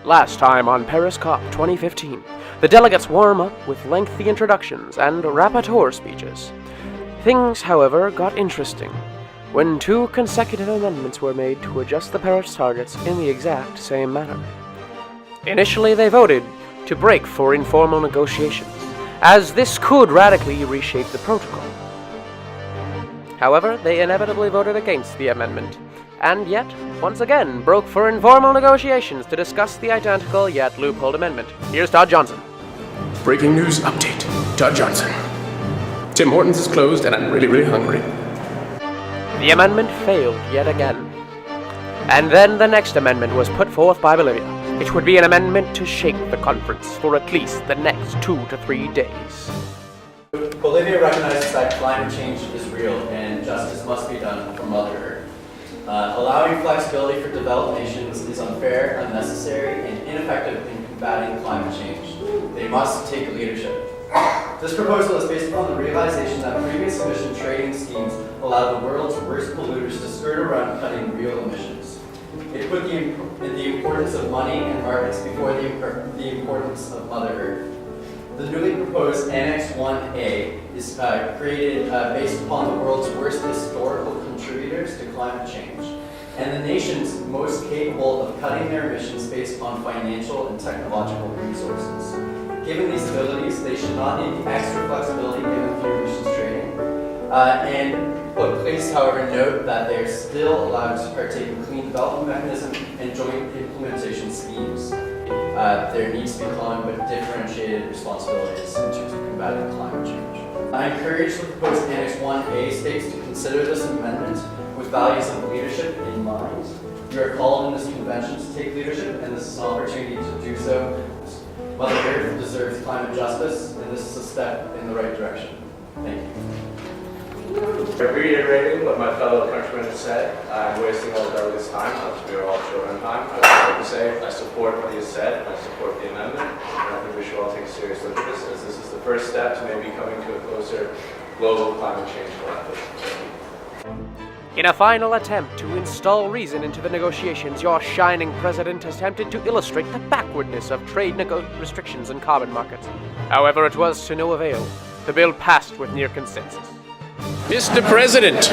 Last time on Paris COP 2015, the delegates warm up with lengthy introductions and rapporteur speeches. Things, however, got interesting when 2 consecutive amendments were made to adjust the Paris targets in the exact same manner. Initially, they voted to break for informal negotiations, as this could radically reshape the protocol. However, they inevitably voted against the amendment, and yet, once again, broke for informal negotiations to discuss the identical yet loopholed amendment. Here's Todd Johnson. Breaking news update. Todd Johnson. Tim Hortons is closed and I'm really hungry. The amendment failed yet again. And then the next amendment was put forth by Bolivia, which would be an amendment to shake the conference for at least the next 2 to 3 days. Bolivia recognizes that climate change is real and justice must be done for Mother Earth. Allowing flexibility for developed nations is unfair, unnecessary, and ineffective in combating climate change. They must take leadership. This proposal is based upon the realization that previous emission trading schemes allow the world's worst polluters to skirt around cutting real emissions. It put the importance of money and markets before the importance of Mother Earth. The newly proposed Annex 1A is created based upon the world's worst historical contributors to climate change, and the nations most capable of cutting their emissions based on financial and technological resources. Given these abilities, they should not need extra flexibility given through emissions trading. But please, however, note that they are still allowed to partake in clean development mechanism and joint implementation schemes. There needs to be common but differentiated responsibilities in terms of combating climate change. I encourage the proposed Annex 1A states to consider this amendment with values of leadership in mind. You are called in this convention to take leadership, and this is an opportunity to do so. Mother Earth deserves climate justice, and this is a step in the right direction. Thank you. Reiterating what my fellow countrymen have said, I'm wasting all the delegates' time, we are all short on time. I would like to say I support what he has said, I support the amendment, and I think we should all take a serious look at this, as this is the first step to maybe coming to a closer global climate change collaboration. In a final attempt to install reason into the negotiations, your shining president attempted to illustrate the backwardness of trade restrictions and carbon markets. However, it was to no avail. The bill passed with near consensus. Mr. President,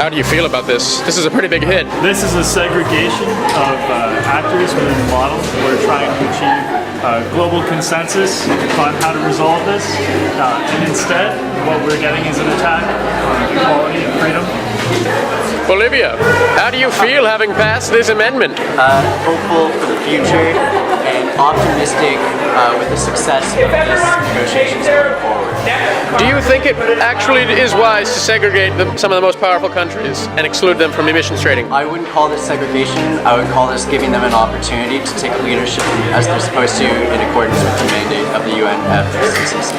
how do you feel about this? This is a pretty big hit. This is a segregation of actors within the model. We're trying to achieve global consensus on how to resolve this, and instead, what we're getting is an attack on equality and freedom. Bolivia, how do you feel having passed this amendment? Hopeful for the future and optimistic with the success of these negotiations going forward. Do you think it actually is wise to segregate some of the most powerful countries and exclude them from emissions trading? I wouldn't call this segregation. I would call this giving them an opportunity to take leadership as they're supposed to in accordance with the mandate of the UNFCCC.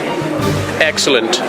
Excellent.